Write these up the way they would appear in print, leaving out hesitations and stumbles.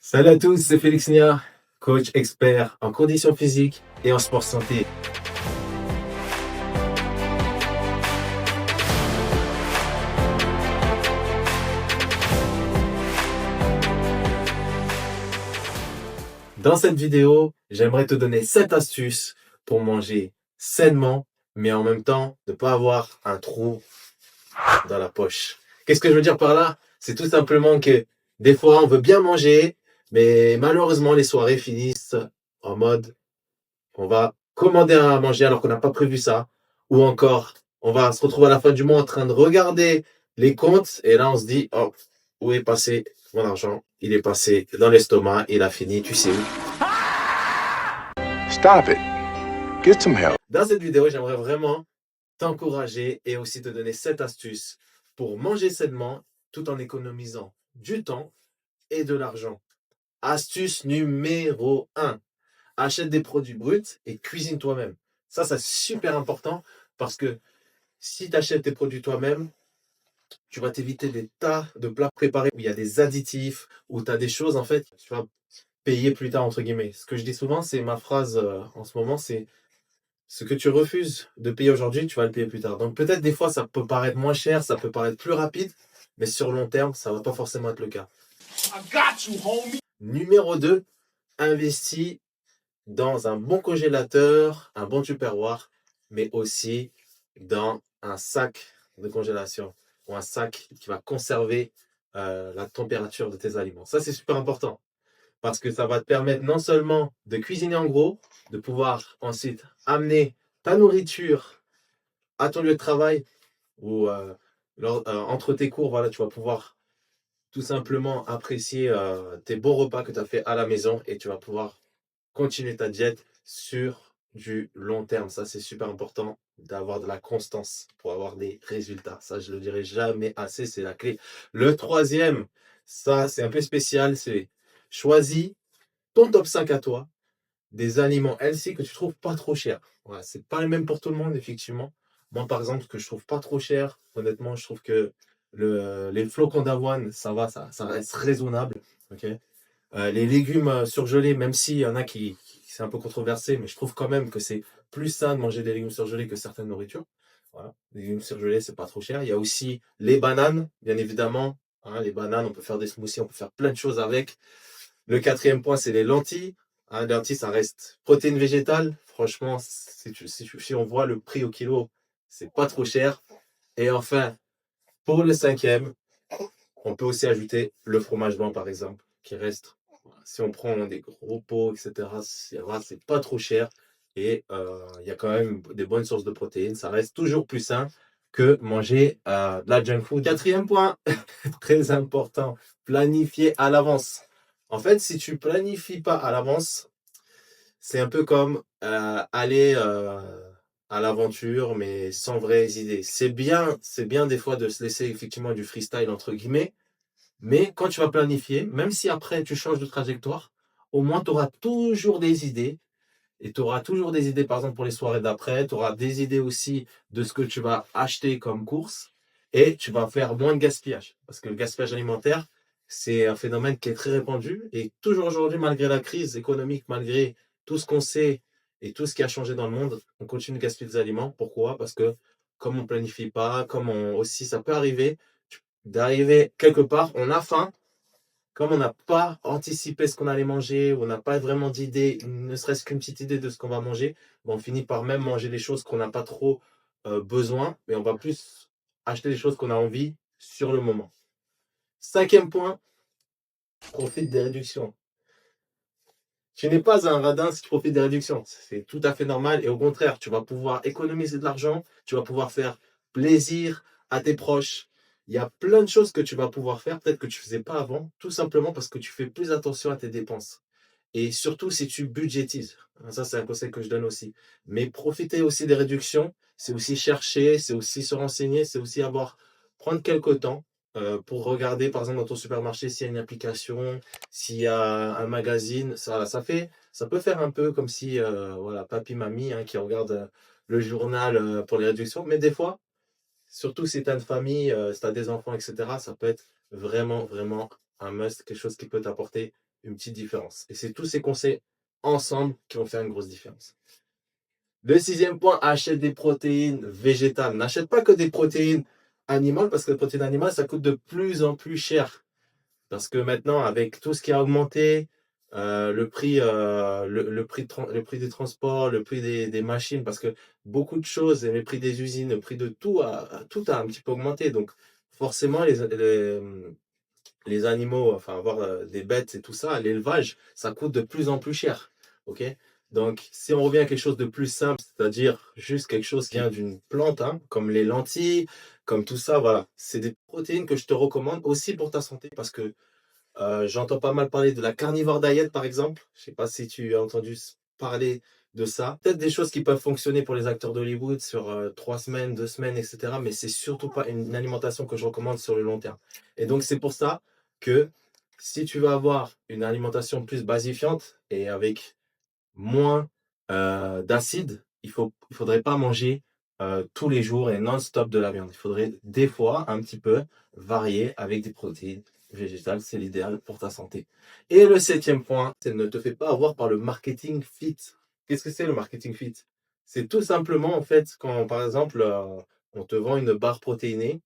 Salut à tous, c'est Félix Nia, coach expert en condition physique et en sport santé. Dans cette vidéo, j'aimerais te donner 7 astuces pour manger sainement, mais en même temps ne pas avoir un trou dans la poche. Qu'est-ce que je veux dire par là? C'est tout simplement que des fois, on veut bien manger, mais malheureusement, les soirées finissent en mode on va commander à manger alors qu'on n'a pas prévu ça. Ou encore, on va se retrouver à la fin du mois en train de regarder les comptes et là, on se dit, oh, où est passé mon argent? Il est passé dans l'estomac, il a fini, tu sais où. Stop it. Get some help. Dans cette vidéo, j'aimerais vraiment t'encourager et aussi te donner 7 astuces pour manger sainement tout en économisant du temps et de l'argent. Astuce numéro 1. Achète des produits bruts et cuisine toi-même. Ça, c'est super important parce que si tu achètes tes produits toi-même, tu vas t'éviter des tas de plats préparés où il y a des additifs, où tu as des choses, en fait, tu vas payer plus tard, entre guillemets. Ce que je dis souvent, c'est ma phrase en ce moment, c'est ce que tu refuses de payer aujourd'hui, tu vas le payer plus tard. Donc peut-être des fois, ça peut paraître moins cher, ça peut paraître plus rapide, mais sur le long terme, ça ne va pas forcément être le cas. I got you, homie. Numéro 2, investis dans un bon congélateur, un bon tupperware, mais aussi dans un sac de congélation ou un sac qui va conserver la température de tes aliments. Ça, c'est super important parce que ça va te permettre non seulement de cuisiner en gros, de pouvoir ensuite amener ta nourriture à ton lieu de travail ou entre tes cours, voilà, tu vas pouvoir tout simplement apprécier tes bons repas que tu as fait à la maison et tu vas pouvoir continuer ta diète sur du long terme. Ça, c'est super important d'avoir de la constance pour avoir des résultats. Ça, je le dirai jamais assez, c'est la clé. Le troisième, ça, c'est un peu spécial, c'est choisis ton top 5 à toi, des aliments healthy que tu trouves pas trop chers. Voilà, c'est pas le même pour tout le monde, effectivement. Moi, par exemple, ce que je trouve pas trop cher, honnêtement, je trouve que les flocons d'avoine, ça va, ça reste raisonnable. Ok. Les légumes surgelés, même s'il y en a c'est un peu controversé, mais je trouve quand même que c'est plus sain de manger des légumes surgelés que certaines nourritures. Voilà. Les légumes surgelés, c'est pas trop cher. Il y a aussi les bananes, bien évidemment. Hein, les bananes, on peut faire des smoothies, on peut faire plein de choses avec. Le quatrième point, c'est les lentilles. Hein, les lentilles, ça reste protéines végétales. Franchement, si on voit le prix au kilo, c'est pas trop cher. Et enfin, pour le cinquième, on peut aussi ajouter le fromage blanc, par exemple, qui reste, si on prend des gros pots, etc., c'est pas trop cher et il y a quand même des bonnes sources de protéines. Ça reste toujours plus sain que manger de la junk food. Quatrième point, très important, planifier à l'avance. En fait, si tu planifies pas à l'avance, c'est un peu comme aller à l'aventure, mais sans vraies idées. C'est bien des fois de se laisser effectivement du freestyle entre guillemets, mais quand tu vas planifier, même si après tu changes de trajectoire, au moins tu auras toujours des idées. Et tu auras toujours des idées, par exemple, pour les soirées d'après. Tu auras des idées aussi de ce que tu vas acheter comme course. Et tu vas faire moins de gaspillage. Parce que le gaspillage alimentaire, c'est un phénomène qui est très répandu. Et toujours aujourd'hui, malgré la crise économique, malgré tout ce qu'on sait et tout ce qui a changé dans le monde, on continue de gaspiller des aliments. Pourquoi? Parce que comme on ne planifie pas, comme on aussi, ça peut arriver d'arriver quelque part, on a faim, comme on n'a pas anticipé ce qu'on allait manger, ou on n'a pas vraiment d'idée, ne serait-ce qu'une petite idée de ce qu'on va manger, ben on finit par même manger des choses qu'on n'a pas trop besoin, mais on va plus acheter des choses qu'on a envie sur le moment. Cinquième point, profite des réductions. Tu n'es pas un radin si tu profites des réductions. C'est tout à fait normal et au contraire, tu vas pouvoir économiser de l'argent, tu vas pouvoir faire plaisir à tes proches. Il y a plein de choses que tu vas pouvoir faire, peut-être que tu ne faisais pas avant, tout simplement parce que tu fais plus attention à tes dépenses. Et surtout si tu budgétises. Ça, c'est un conseil que je donne aussi. Mais profiter aussi des réductions, c'est aussi chercher, c'est aussi se renseigner, c'est aussi prendre quelques temps pour regarder, par exemple, dans ton supermarché, s'il y a une application, s'il y a un magazine. Ça peut faire un peu comme si, voilà, papy, mamie, hein, qui regarde le journal pour les réductions. Mais des fois, surtout si tu as une famille, si tu as des enfants, etc., ça peut être vraiment, vraiment un must, quelque chose qui peut t'apporter une petite différence. Et c'est tous ces conseils ensemble qui vont faire une grosse différence. Le 6e point, achète des protéines végétales. N'achète pas que des protéines animales parce que les protéines animales, ça coûte de plus en plus cher. Parce que maintenant, avec tout ce qui a augmenté, le prix des transports, le prix des machines, parce que beaucoup de choses, le prix des usines, le prix de tout tout a un petit peu augmenté. Donc, forcément, les animaux, enfin, avoir des bêtes et tout ça, l'élevage, ça coûte de plus en plus cher. OK? Donc, si on revient à quelque chose de plus simple, c'est-à-dire juste quelque chose qui vient d'une plante, hein, comme les lentilles, comme tout ça, voilà. C'est des protéines que je te recommande aussi pour ta santé parce que j'entends pas mal parler de la carnivore diet, par exemple. Je sais pas si tu as entendu parler de ça. Peut-être des choses qui peuvent fonctionner pour les acteurs d'Hollywood sur 3 semaines, 2 semaines, etc. Mais c'est surtout pas une alimentation que je recommande sur le long terme. Et donc, c'est pour ça que si tu veux avoir une alimentation plus basifiante et avec moins d'acide, faudrait pas manger tous les jours et non-stop de la viande. Il faudrait des fois un petit peu varier avec des protéines végétales. C'est l'idéal pour ta santé. Et le 7e point, c'est ne te fais pas avoir par le marketing fit. Qu'est-ce que c'est le marketing fit? C'est tout simplement, en fait, quand, par exemple, on te vend une barre protéinée.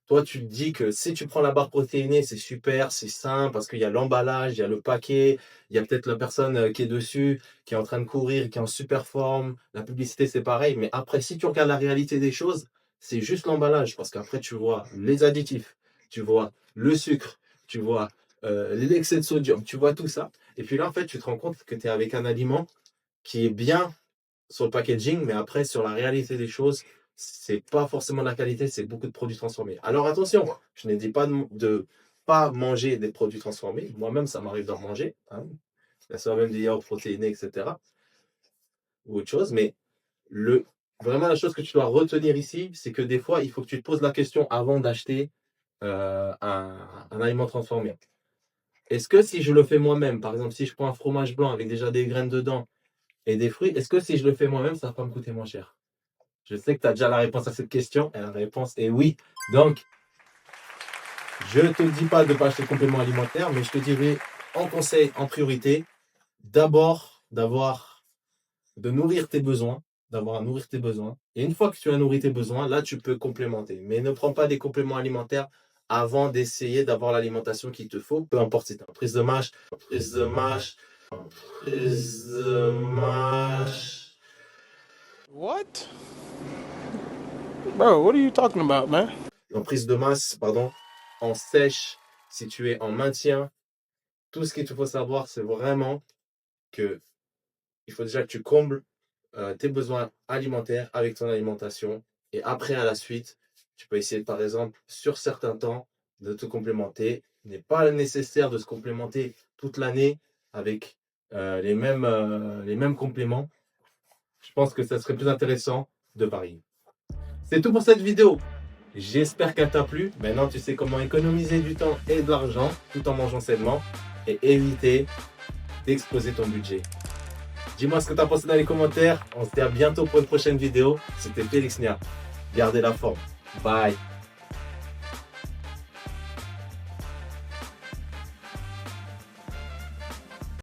Toi, tu te dis que si tu prends la barre protéinée, c'est super, c'est sain, parce qu'il y a l'emballage, il y a le paquet, il y a peut-être la personne qui est dessus, qui est en train de courir, qui est en super forme. La publicité, c'est pareil. Mais après, si tu regardes la réalité des choses, c'est juste l'emballage. Parce qu'après, tu vois les additifs, tu vois le sucre, tu vois l'excès de sodium, tu vois tout ça. Et puis là, en fait, tu te rends compte que tu es avec un aliment qui est bien sur le packaging, mais après, sur la réalité des choses, c'est pas forcément de la qualité, c'est beaucoup de produits transformés. Alors attention, je ne dis pas de pas manger des produits transformés. Moi-même, ça m'arrive d'en manger. Hein. Il y a ça même des yaourts protéinés, etc. Ou autre chose. Mais vraiment, la chose que tu dois retenir ici, c'est que des fois, il faut que tu te poses la question avant d'acheter un aliment transformé. Est-ce que si je le fais moi-même, par exemple, si je prends un fromage blanc avec déjà des graines dedans et des fruits, est-ce que si je le fais moi-même, ça va pas me coûter moins cher? Je sais que tu as déjà la réponse à cette question, et la réponse est oui. Donc, je ne te dis pas de ne pas acheter de compléments alimentaires, mais je te dirais en conseil, en priorité, d'abord de nourrir tes besoins, d'avoir à nourrir tes besoins. Et une fois que tu as nourri tes besoins, là, tu peux complémenter. Mais ne prends pas des compléments alimentaires avant d'essayer d'avoir l'alimentation qu'il te faut, peu importe si tu as une prise de mâche, What? Bro, what are you talking about, man? en prise de masse, pardon, en sèche, si tu es en maintien. Tout ce qu'il te faut savoir, c'est vraiment que il faut déjà que tu combles tes besoins alimentaires avec ton alimentation. Et après, à la suite, tu peux essayer, par exemple, sur certains temps, de te complémenter. Il n'est pas nécessaire de se complémenter toute l'année avec les mêmes compléments. Je pense que ça serait plus intéressant de varier. C'est tout pour cette vidéo. J'espère qu'elle t'a plu. Maintenant, tu sais comment économiser du temps et de l'argent tout en mangeant sainement et éviter d'exploser ton budget. Dis-moi ce que tu as pensé dans les commentaires. On se dit à bientôt pour une prochaine vidéo. C'était Félix Nia. Gardez la forme. Bye.